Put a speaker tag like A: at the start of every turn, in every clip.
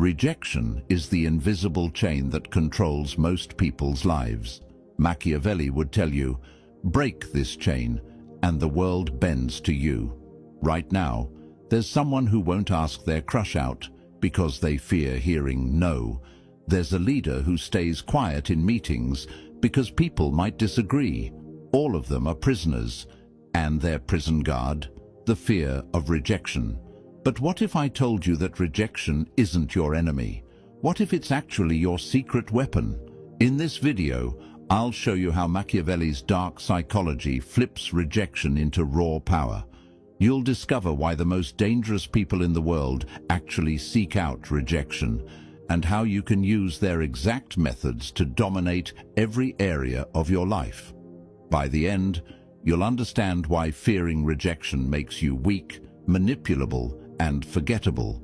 A: Rejection is the invisible chain that controls most people's lives. Machiavelli would tell you, break this chain and the world bends to you. Right now, there's someone who won't ask their crush out because they fear hearing no. There's a leader who stays quiet in meetings because people might disagree. All of them are prisoners, and their prison guard, the fear of rejection. But what if I told you that rejection isn't your enemy? What if it's actually your secret weapon? In this video, I'll show you how Machiavelli's dark psychology flips rejection into raw power. You'll discover why the most dangerous people in the world actually seek out rejection, and how you can use their exact methods to dominate every area of your life. By the end, you'll understand why fearing rejection makes you weak, manipulable, and forgettable.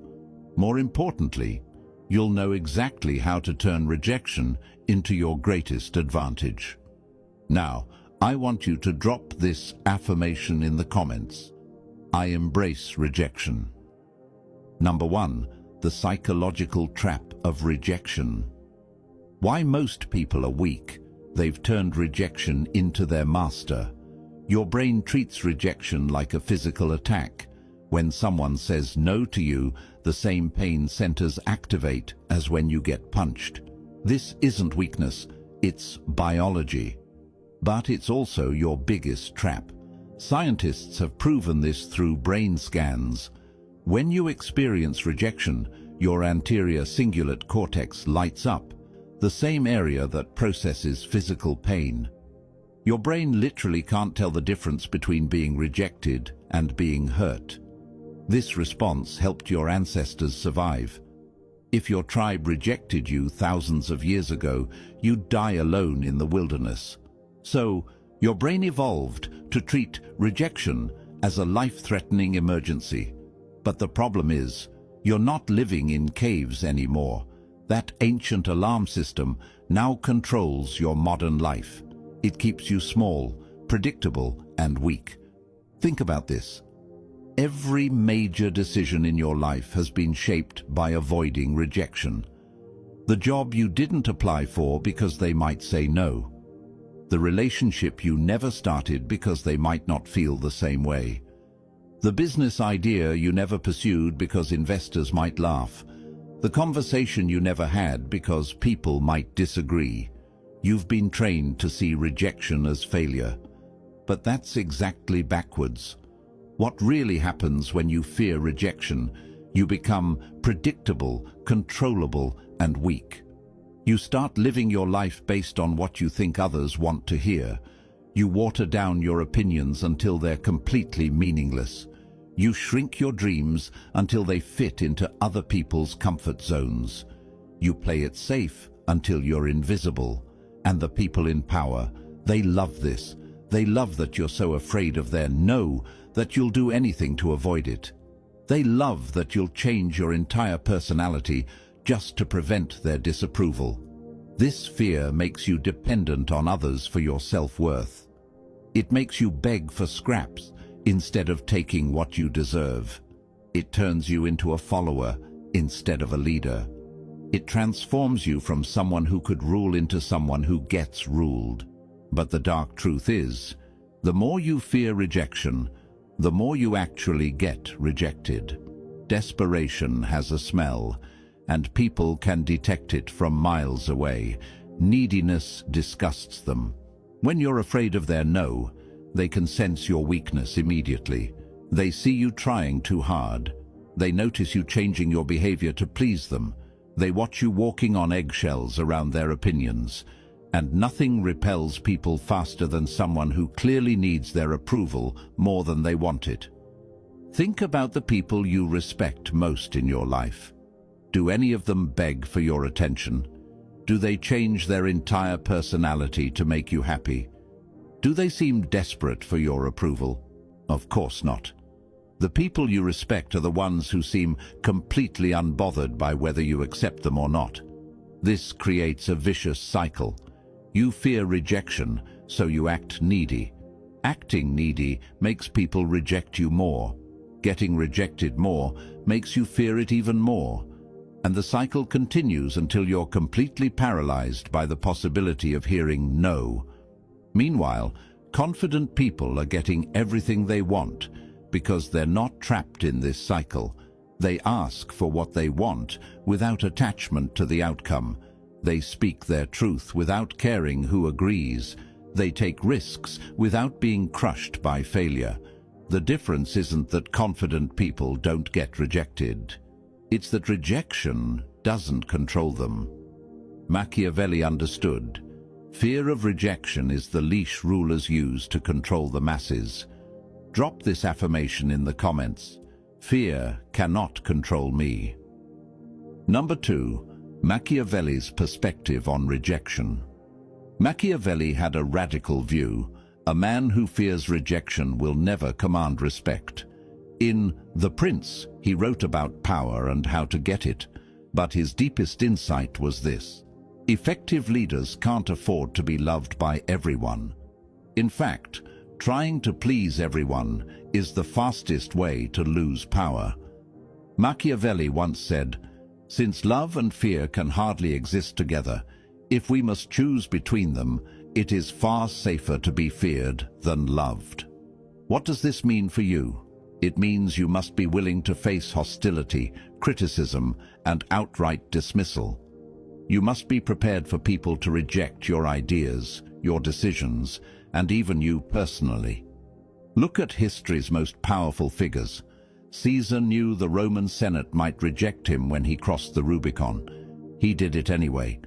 A: More importantly, you'll know exactly how to turn rejection into your greatest advantage. Now, I want you to drop this affirmation in the comments. I embrace rejection. Number 1. The psychological trap of rejection. Why most people are weak? They've turned rejection into their master. Your brain treats rejection like a physical attack. When someone says no to you, the same pain centers activate as when you get punched. This isn't weakness, it's biology. But it's also your biggest trap. Scientists have proven this through brain scans. When you experience rejection, your anterior cingulate cortex lights up, the same area that processes physical pain. Your brain literally can't tell the difference between being rejected and being hurt. This response helped your ancestors survive. If your tribe rejected you thousands of years ago, you'd die alone in the wilderness. So, your brain evolved to treat rejection as a life-threatening emergency. But the problem is, you're not living in caves anymore. That ancient alarm system now controls your modern life. It keeps you small, predictable, and weak. Think about this. Every major decision in your life has been shaped by avoiding rejection. The job you didn't apply for because they might say no. The relationship you never started because they might not feel the same way. The business idea you never pursued because investors might laugh. The conversation you never had because people might disagree. You've been trained to see rejection as failure. But that's exactly backwards. What really happens when you fear rejection? You become predictable, controllable, and weak. You start living your life based on what you think others want to hear. You water down your opinions until they're completely meaningless. You shrink your dreams until they fit into other people's comfort zones. You play it safe until you're invisible. And the people in power, they love this. They love that you're so afraid of their no that you'll do anything to avoid it. They love that you'll change your entire personality just to prevent their disapproval. This fear makes you dependent on others for your self-worth. It makes you beg for scraps instead of taking what you deserve. It turns you into a follower instead of a leader. It transforms you from someone who could rule into someone who gets ruled. But the dark truth is, the more you fear rejection, the more you actually get rejected. Desperation has a smell, and people can detect it from miles away. Neediness disgusts them. When you're afraid of their no, they can sense your weakness immediately. They see you trying too hard. They notice you changing your behavior to please them. They watch you walking on eggshells around their opinions. And nothing repels people faster than someone who clearly needs their approval more than they want it. Think about the people you respect most in your life. Do any of them beg for your attention? Do they change their entire personality to make you happy? Do they seem desperate for your approval? Of course not. The people you respect are the ones who seem completely unbothered by whether you accept them or not. This creates a vicious cycle. You fear rejection, so you act needy. Acting needy makes people reject you more. Getting rejected more makes you fear it even more. and the cycle continues until you're completely paralyzed by the possibility of hearing no. Meanwhile, confident people are getting everything they want because they're not trapped in this cycle. They ask for what they want without attachment to the outcome. They speak their truth without caring who agrees. They take risks without being crushed by failure. The difference isn't that confident people don't get rejected. It's that rejection doesn't control them. Machiavelli understood. Fear of rejection is the leash rulers use to control the masses. Drop this affirmation in the comments. Fear cannot control me. Number 2. Machiavelli's perspective on rejection. Machiavelli had a radical view. A man who fears rejection will never command respect. In The Prince, he wrote about power and how to get it, but his deepest insight was this: effective leaders can't afford to be loved by everyone. In fact, trying to please everyone is the fastest way to lose power. Machiavelli once said, "Since love and fear can hardly exist together, if we must choose between them, it is far safer to be feared than loved." What does this mean for you? It means you must be willing to face hostility, criticism, and outright dismissal. You must be prepared for people to reject your ideas, your decisions, and even you personally. Look at history's most powerful figures. Caesar knew the Roman Senate might reject him when he crossed the Rubicon. He did it anyway.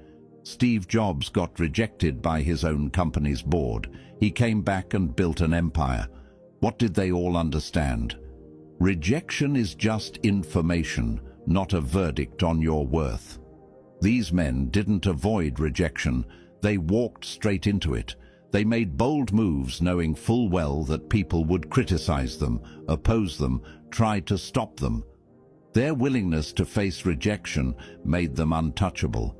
A: Steve Jobs got rejected by his own company's board. He came back and built an empire. What did they all understand? Rejection is just information, not a verdict on your worth. These men didn't avoid rejection. They walked straight into it. They made bold moves knowing full well that people would criticize them, oppose them, try to stop them. Their willingness to face rejection made them untouchable.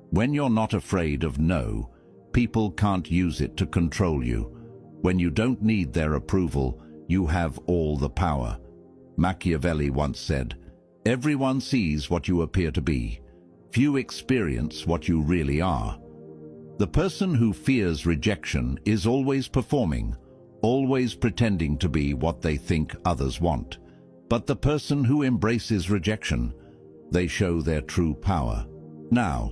A: When you're not afraid of no, people can't use it to control you. When you don't need their approval, you have all the power. Machiavelli once said, "Everyone sees what you appear to be. Few experience what you really are." The person who fears rejection is always performing, always pretending to be what they think others want. But the person who embraces rejection, they show their true power. Now,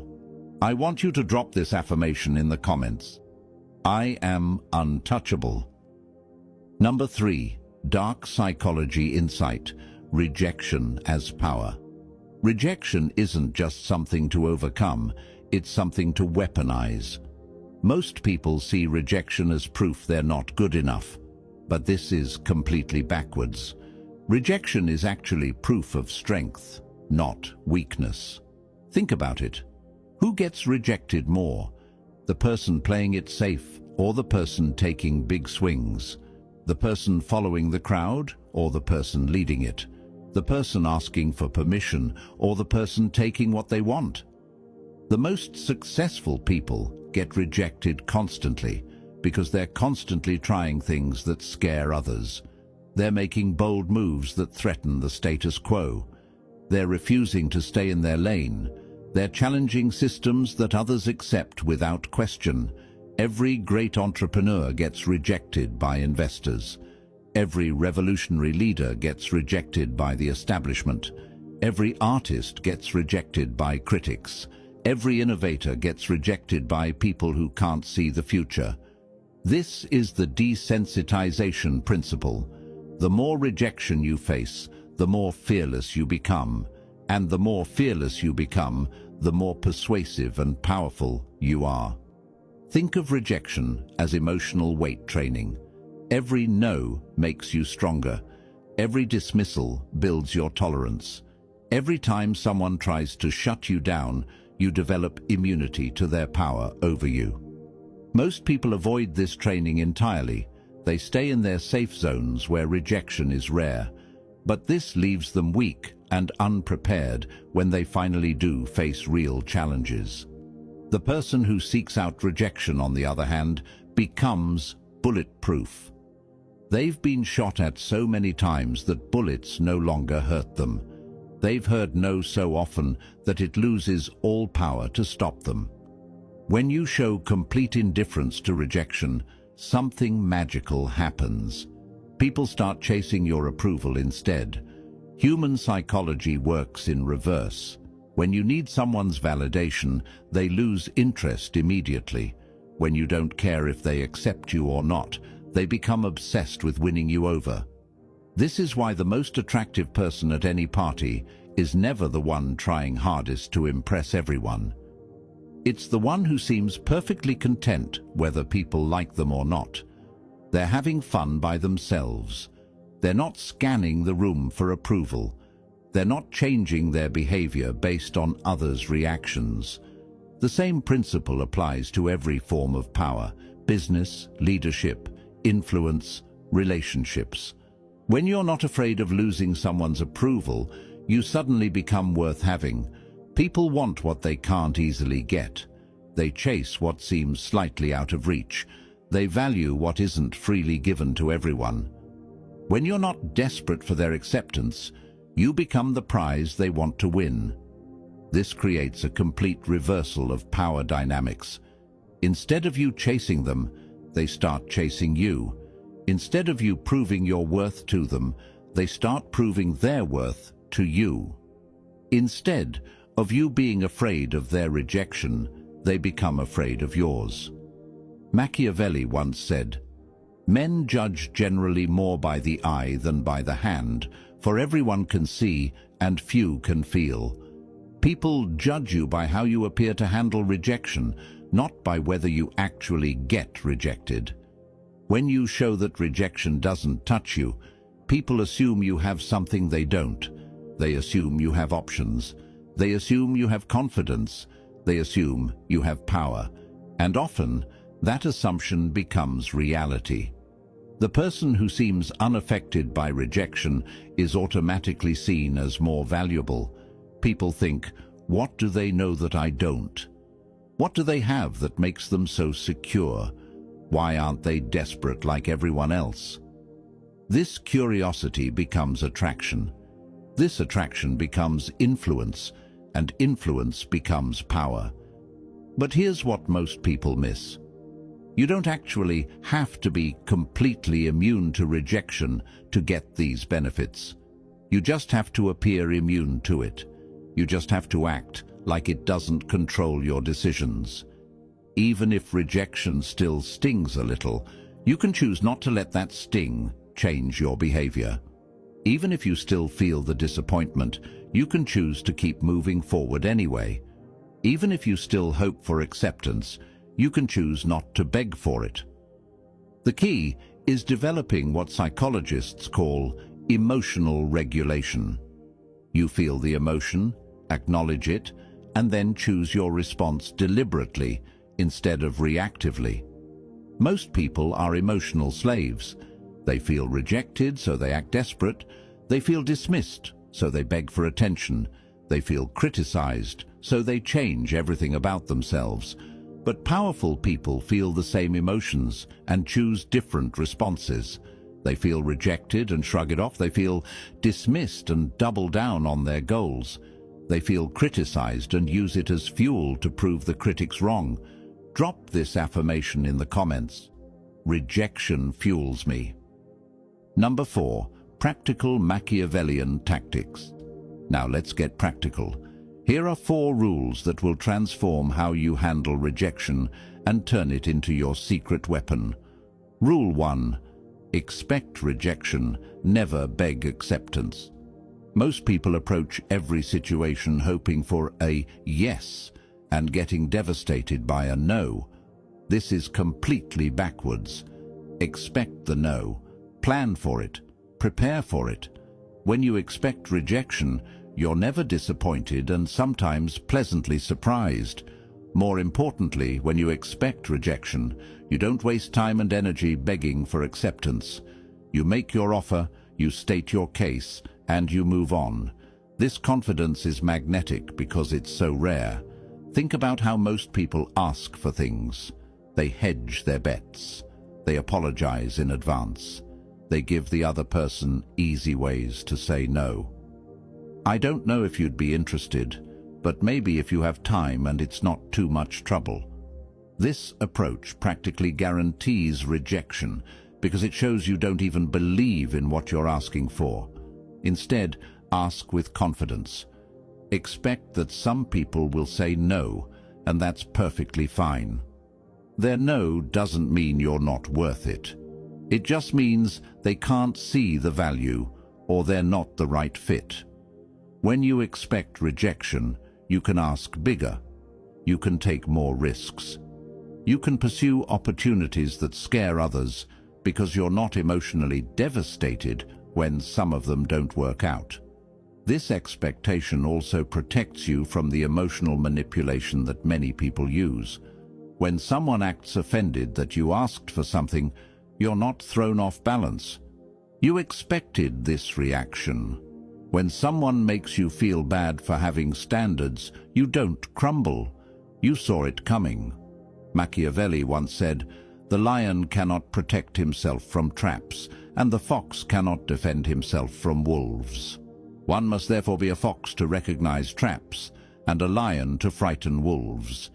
A: I want you to drop this affirmation in the comments. I am untouchable. Number 3. Dark psychology insight. Rejection as power. Rejection isn't just something to overcome, it's something to weaponize. Most people see rejection as proof they're not good enough, but this is completely backwards. Rejection is actually proof of strength, not weakness. Think about it. Who gets rejected more? The person playing it safe or the person taking big swings? The person following the crowd or the person leading it? The person asking for permission or the person taking what they want? The most successful people get rejected constantly because they're constantly trying things that scare others. They're making bold moves that threaten the status quo. They're refusing to stay in their lane. They're challenging systems that others accept without question. Every great entrepreneur gets rejected by investors. Every revolutionary leader gets rejected by the establishment. Every artist gets rejected by critics. Every innovator gets rejected by people who can't see the future. This is the desensitization principle. The more rejection you face, the more fearless you become. And the more fearless you become, the more persuasive and powerful you are. Think of rejection as emotional weight training. Every no makes you stronger. Every dismissal builds your tolerance. Every time someone tries to shut you down, you develop immunity to their power over you. Most people avoid this training entirely. They stay in their safe zones where rejection is rare. But this leaves them weak and unprepared when they finally do face real challenges. The person who seeks out rejection, on the other hand, becomes bulletproof. They've been shot at so many times that bullets no longer hurt them. They've heard no so often that it loses all power to stop them. When you show complete indifference to rejection, something magical happens. People start chasing your approval instead. Human psychology works in reverse. When you need someone's validation, they lose interest immediately. When you don't care if they accept you or not, they become obsessed with winning you over. This is why the most attractive person at any party is never the one trying hardest to impress everyone. It's the one who seems perfectly content whether people like them or not. They're having fun by themselves. They're not scanning the room for approval. They're not changing their behavior based on others' reactions. The same principle applies to every form of power: business, leadership, influence, relationships. When you're not afraid of losing someone's approval, you suddenly become worth having. People want what they can't easily get. They chase what seems slightly out of reach. They value what isn't freely given to everyone. When you're not desperate for their acceptance, you become the prize they want to win. This creates a complete reversal of power dynamics. Instead of you chasing them, they start chasing you. Instead of you proving your worth to them, they start proving their worth to you. Instead of you being afraid of their rejection, they become afraid of yours. Machiavelli once said, "Men judge generally more by the eye than by the hand, for everyone can see and few can feel." People judge you by how you appear to handle rejection, not by whether you actually get rejected. When you show that rejection doesn't touch you, people assume you have something they don't. They assume you have options. They assume you have confidence. They assume you have power. And often, that assumption becomes reality. The person who seems unaffected by rejection is automatically seen as more valuable. People think, what do they know that I don't? What do they have that makes them so secure? Why aren't they desperate like everyone else? This curiosity becomes attraction. This attraction becomes influence, and influence becomes power. But here's what most people miss. You don't actually have to be completely immune to rejection to get these benefits. You just have to appear immune to it. You just have to act like it doesn't control your decisions. Even if rejection still stings a little, you can choose not to let that sting change your behavior. Even if you still feel the disappointment, you can choose to keep moving forward anyway. Even if you still hope for acceptance, you can choose not to beg for it. The key is developing what psychologists call emotional regulation. You feel the emotion, acknowledge it, and then choose your response deliberately instead of reactively. Most people are emotional slaves. They feel rejected, so they act desperate. They feel dismissed, so they beg for attention. They feel criticized, so they change everything about themselves. But powerful people feel the same emotions and choose different responses. They feel rejected and shrug it off. They feel dismissed and double down on their goals. They feel criticized and use it as fuel to prove the critics wrong. Drop this affirmation in the comments. Rejection fuels me. Number 4, practical Machiavellian tactics. Now let's get practical. Here are 4 rules that will transform how you handle rejection and turn it into your secret weapon. Rule 1. Expect rejection, never beg acceptance. Most people approach every situation hoping for a yes and getting devastated by a no. This is completely backwards. Expect the no. Plan for it. Prepare for it. When you expect rejection, you're never disappointed and sometimes pleasantly surprised. More importantly, when you expect rejection, you don't waste time and energy begging for acceptance. You make your offer, you state your case, and you move on. This confidence is magnetic because it's so rare. Think about how most people ask for things. They hedge their bets. They apologize in advance. They give the other person easy ways to say no. I don't know if you'd be interested, but maybe if you have time and it's not too much trouble. This approach practically guarantees rejection because it shows you don't even believe in what you're asking for. Instead, ask with confidence. Expect that some people will say no, and that's perfectly fine. Their no doesn't mean you're not worth it. It just means they can't see the value or they're not the right fit. When you expect rejection, you can ask bigger. You can take more risks. You can pursue opportunities that scare others because you're not emotionally devastated when some of them don't work out. This expectation also protects you from the emotional manipulation that many people use. When someone acts offended that you asked for something, you're not thrown off balance. You expected this reaction. When someone makes you feel bad for having standards, you don't crumble. You saw it coming. Machiavelli once said, "The lion cannot protect himself from traps, and the fox cannot defend himself from wolves." One must therefore be a fox to recognize traps, and a lion to frighten wolves.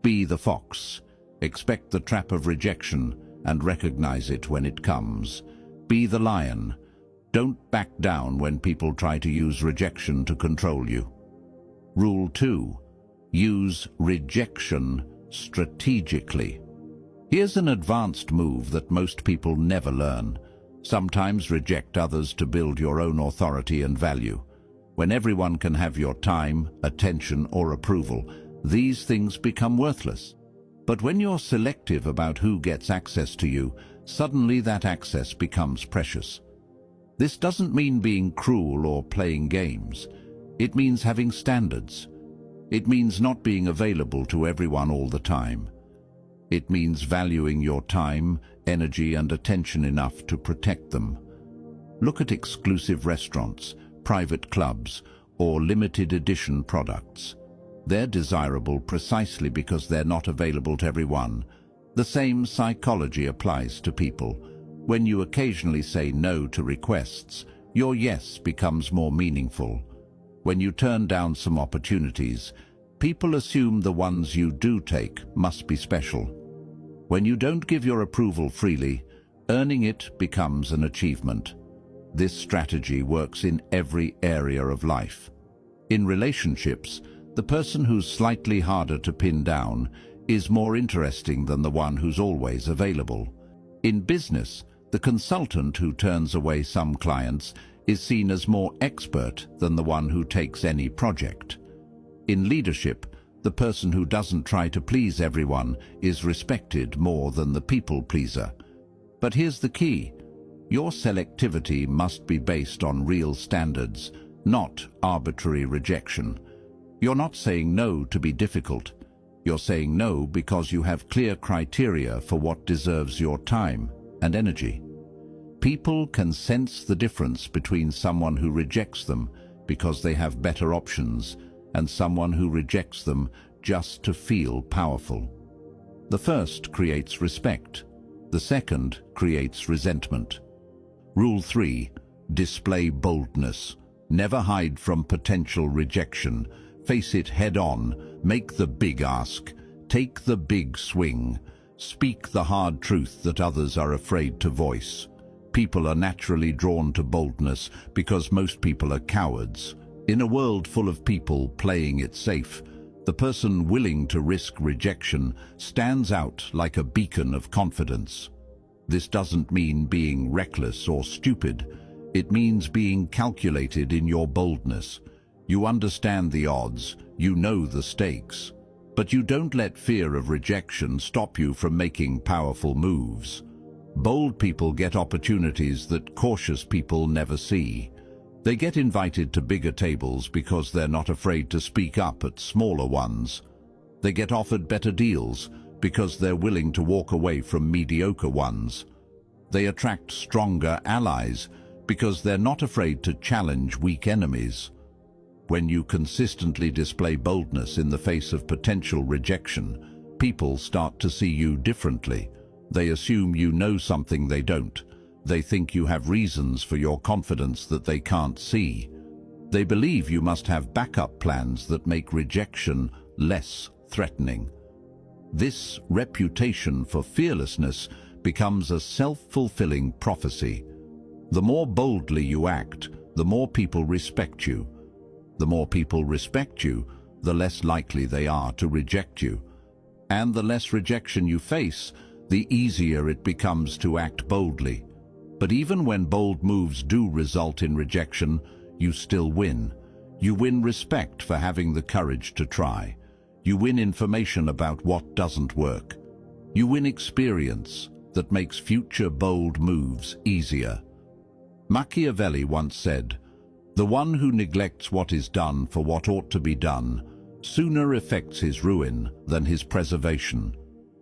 A: Be the fox. Expect the trap of rejection and recognize it when it comes. Be the lion. Don't back down when people try to use rejection to control you. Rule 2. Use rejection strategically. Here's an advanced move that most people never learn. Sometimes reject others to build your own authority and value. When everyone can have your time, attention, or approval, these things become worthless. But when you're selective about who gets access to you, suddenly that access becomes precious. This doesn't mean being cruel or playing games. It means having standards. It means not being available to everyone all the time. It means valuing your time, energy, and attention enough to protect them. Look at exclusive restaurants, private clubs, or limited edition products. They're desirable precisely because they're not available to everyone. The same psychology applies to people. When you occasionally say no to requests, your yes becomes more meaningful. When you turn down some opportunities, people assume the ones you do take must be special. When you don't give your approval freely, earning it becomes an achievement. This strategy works in every area of life. In relationships, the person who's slightly harder to pin down is more interesting than the one who's always available. In business, the consultant who turns away some clients is seen as more expert than the one who takes any project. In leadership, the person who doesn't try to please everyone is respected more than the people pleaser. But here's the key. Your selectivity must be based on real standards, not arbitrary rejection. You're not saying no to be difficult. You're saying no because you have clear criteria for what deserves your time and energy. People can sense the difference between someone who rejects them because they have better options and someone who rejects them just to feel powerful. The first creates respect. The second creates resentment. Rule 3. Display boldness. Never hide from potential rejection. Face it head-on. Make the big ask. Take the big swing. Speak the hard truth that others are afraid to voice. People are naturally drawn to boldness because most people are cowards. In a world full of people playing it safe, the person willing to risk rejection stands out like a beacon of confidence. This doesn't mean being reckless or stupid. It means being calculated in your boldness. You understand the odds, you know the stakes, but you don't let fear of rejection stop you from making powerful moves. Bold people get opportunities that cautious people never see. They get invited to bigger tables because they're not afraid to speak up at smaller ones. They get offered better deals because they're willing to walk away from mediocre ones. They attract stronger allies because they're not afraid to challenge weak enemies. When you consistently display boldness in the face of potential rejection, people start to see you differently. They assume you know something they don't. They think you have reasons for your confidence that they can't see. They believe you must have backup plans that make rejection less threatening. This reputation for fearlessness becomes a self-fulfilling prophecy. The more boldly you act, the more people respect you. The more people respect you, the less likely they are to reject you. And the less rejection you face, the easier it becomes to act boldly. But even when bold moves do result in rejection, you still win. You win respect for having the courage to try. You win information about what doesn't work. You win experience that makes future bold moves easier. Machiavelli once said, "The one who neglects what is done for what ought to be done sooner effects his ruin than his preservation."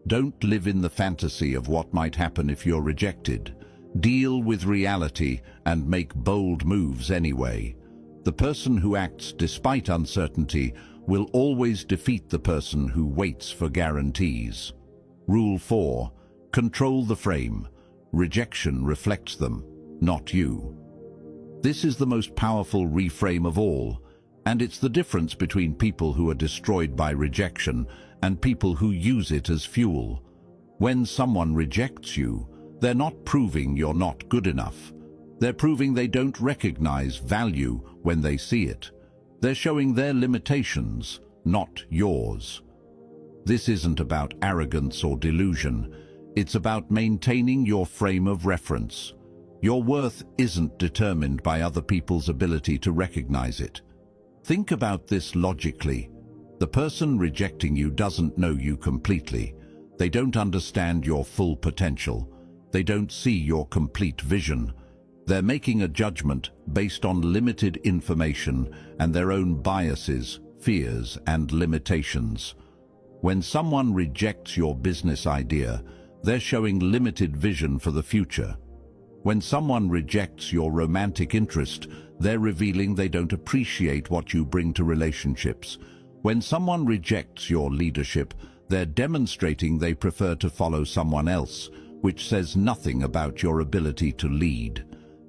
A: Don't live in the fantasy of what might happen if you're rejected. Deal with reality and make bold moves anyway. The person who acts despite uncertainty will always defeat the person who waits for guarantees. Rule 4. Control the frame. Rejection reflects them, not you. This is the most powerful reframe of all, and it's the difference between people who are destroyed by rejection and people who use it as fuel. When someone rejects you, they're not proving you're not good enough. They're proving they don't recognize value when they see it. They're showing their limitations, not yours. This isn't about arrogance or delusion. It's about maintaining your frame of reference. Your worth isn't determined by other people's ability to recognize it. Think about this logically. The person rejecting you doesn't know you completely. They don't understand your full potential. They don't see your complete vision. They're making a judgment based on limited information and their own biases, fears, and limitations. When someone rejects your business idea, they're showing limited vision for the future. When someone rejects your romantic interest, they're revealing they don't appreciate what you bring to relationships. When someone rejects your leadership, they're demonstrating they prefer to follow someone else, which says nothing about your ability to lead.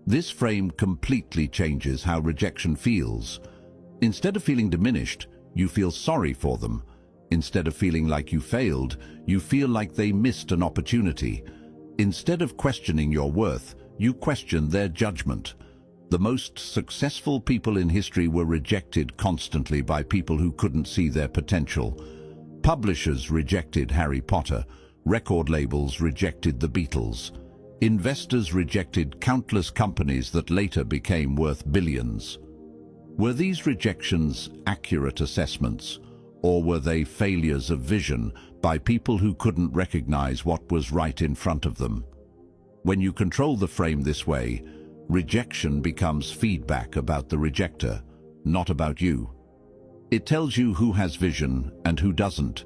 A: This frame completely changes how rejection feels. Instead of feeling diminished, you feel sorry for them. Instead of feeling like you failed, you feel like they missed an opportunity. Instead of questioning your worth, you question their judgment. The most successful people in history were rejected constantly by people who couldn't see their potential. Publishers rejected Harry Potter. Record labels rejected the Beatles. Investors rejected countless companies that later became worth billions. Were these rejections accurate assessments, or were they failures of vision by people who couldn't recognize what was right in front of them? When you control the frame this way, rejection becomes feedback about the rejecter, not about you. It tells you who has vision and who doesn't.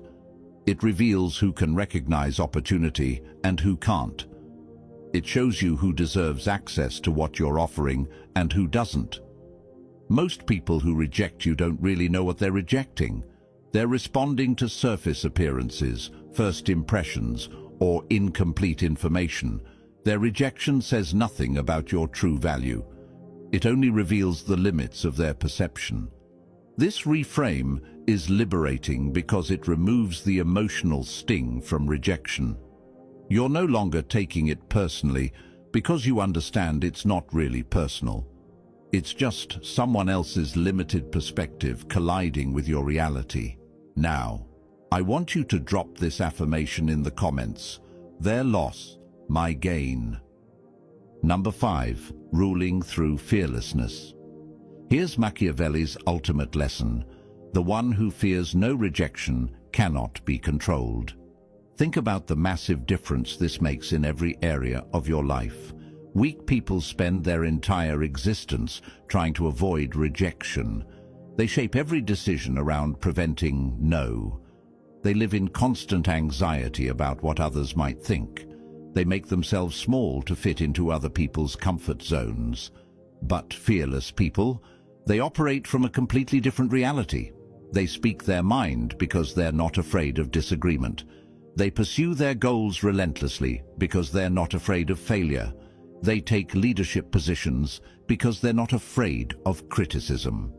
A: It reveals who can recognize opportunity and who can't. It shows you who deserves access to what you're offering and who doesn't. Most people who reject you don't really know what they're rejecting. They're responding to surface appearances, first impressions, or incomplete information. Their rejection says nothing about your true value. It only reveals the limits of their perception. This reframe is liberating because it removes the emotional sting from rejection. You're no longer taking it personally because you understand it's not really personal. It's just someone else's limited perspective colliding with your reality. Now, I want you to drop this affirmation in the comments. Their loss, my gain. Number 5, ruling through fearlessness. Here's Machiavelli's ultimate lesson. The one who fears no rejection cannot be controlled. Think about the massive difference this makes in every area of your life. Weak people spend their entire existence trying to avoid rejection. They shape every decision around preventing no. They live in constant anxiety about what others might think. They make themselves small to fit into other people's comfort zones. But fearless people, they operate from a completely different reality. They speak their mind because they're not afraid of disagreement. They pursue their goals relentlessly because they're not afraid of failure. They take leadership positions because they're not afraid of criticism.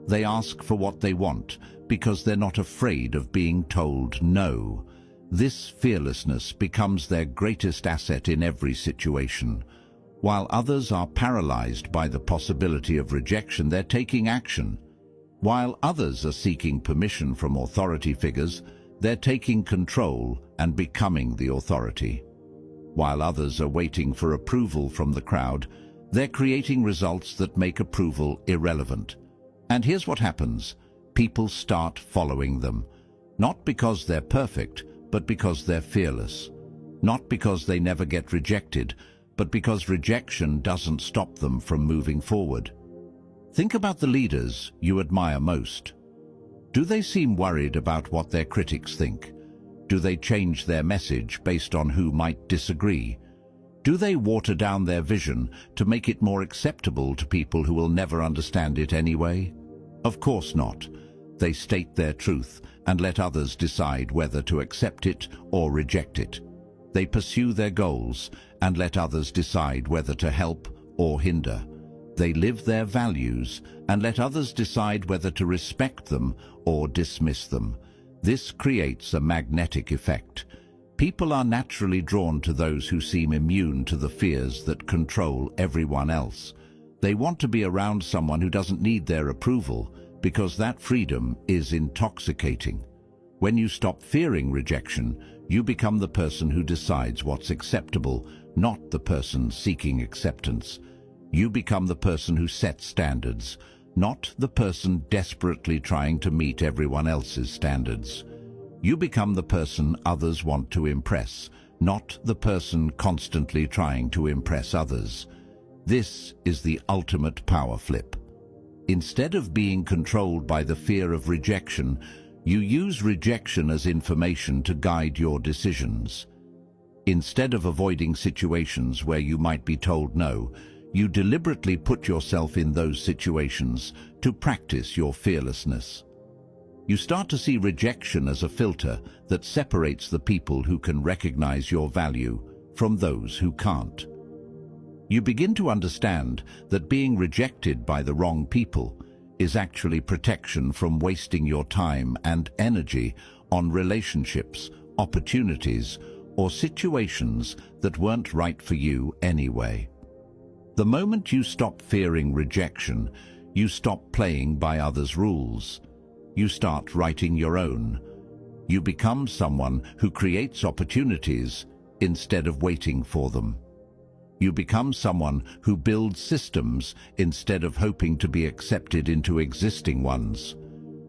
A: They ask for what they want because they're not afraid of being told no. This fearlessness becomes their greatest asset in every situation. While others are paralyzed by the possibility of rejection, they're taking action. While others are seeking permission from authority figures, they're taking control and becoming the authority. While others are waiting for approval from the crowd, they're creating results that make approval irrelevant. And here's what happens. People start following them. Not because they're perfect, but because they're fearless. Not because they never get rejected, but because rejection doesn't stop them from moving forward. Think about the leaders you admire most. Do they seem worried about what their critics think? Do they change their message based on who might disagree? Do they water down their vision to make it more acceptable to people who will never understand it anyway? Of course not. They state their truth and let others decide whether to accept it or reject it. They pursue their goals and let others decide whether to help or hinder. They live their values and let others decide whether to respect them or dismiss them. This creates a magnetic effect. People are naturally drawn to those who seem immune to the fears that control everyone else. They want to be around someone who doesn't need their approval because that freedom is intoxicating. When you stop fearing rejection, you become the person who decides what's acceptable, not the person seeking acceptance. You become the person who sets standards, not the person desperately trying to meet everyone else's standards. You become the person others want to impress, not the person constantly trying to impress others. This is the ultimate power flip. Instead of being controlled by the fear of rejection, you use rejection as information to guide your decisions. Instead of avoiding situations where you might be told no, you deliberately put yourself in those situations to practice your fearlessness. You start to see rejection as a filter that separates the people who can recognize your value from those who can't. You begin to understand that being rejected by the wrong people is actually protection from wasting your time and energy on relationships, opportunities, or situations that weren't right for you anyway. The moment you stop fearing rejection, you stop playing by others' rules. You start writing your own. You become someone who creates opportunities instead of waiting for them. You become someone who builds systems instead of hoping to be accepted into existing ones.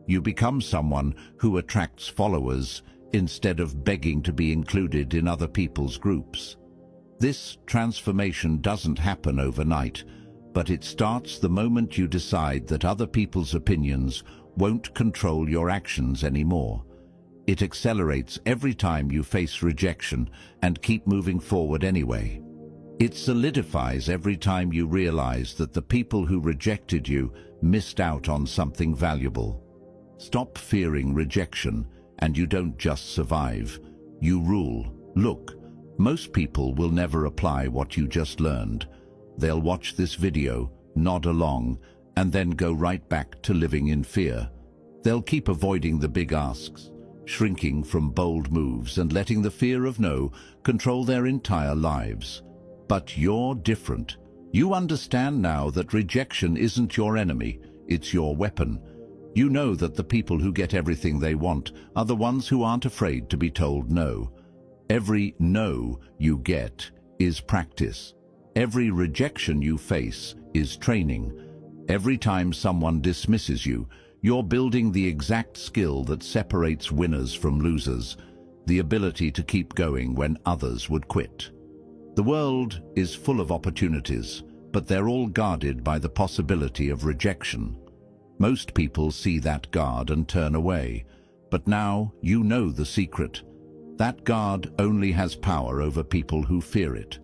A: You become someone who attracts followers instead of begging to be included in other people's groups. This transformation doesn't happen overnight, but it starts the moment you decide that other people's opinions won't control your actions anymore. It accelerates every time you face rejection and keep moving forward anyway. It solidifies every time you realize that the people who rejected you missed out on something valuable. Stop fearing rejection, and you don't just survive. You rule. Look, most people will never apply what you just learned. They'll watch this video, nod along, and then go right back to living in fear. They'll keep avoiding the big asks, shrinking from bold moves and letting the fear of no control their entire lives. But you're different. You understand now that rejection isn't your enemy, it's your weapon. You know that the people who get everything they want are the ones who aren't afraid to be told no. Every no you get is practice. Every rejection you face is training. Every time someone dismisses you, you're building the exact skill that separates winners from losers, the ability to keep going when others would quit. The world is full of opportunities, but they're all guarded by the possibility of rejection. Most people see that guard and turn away, but now you know the secret. That guard only has power over people who fear it.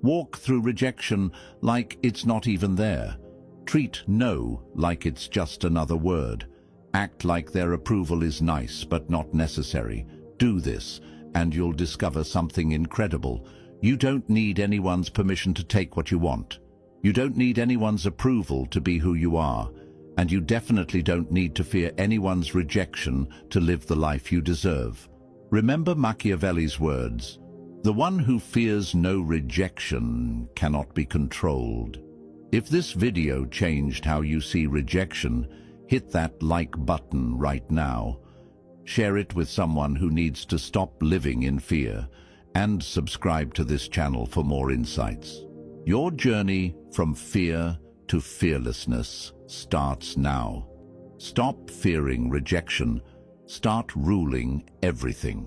A: Walk through rejection like it's not even there. Treat no like it's just another word. Act like their approval is nice but not necessary. Do this, and you'll discover something incredible. You don't need anyone's permission to take what you want. You don't need anyone's approval to be who you are. And you definitely don't need to fear anyone's rejection to live the life you deserve. Remember Machiavelli's words, "The one who fears no rejection cannot be controlled." If this video changed how you see rejection, hit that like button right now. Share it with someone who needs to stop living in fear, and subscribe to this channel for more insights. Your journey from fear to fearlessness starts now. Stop fearing rejection. Start ruling everything.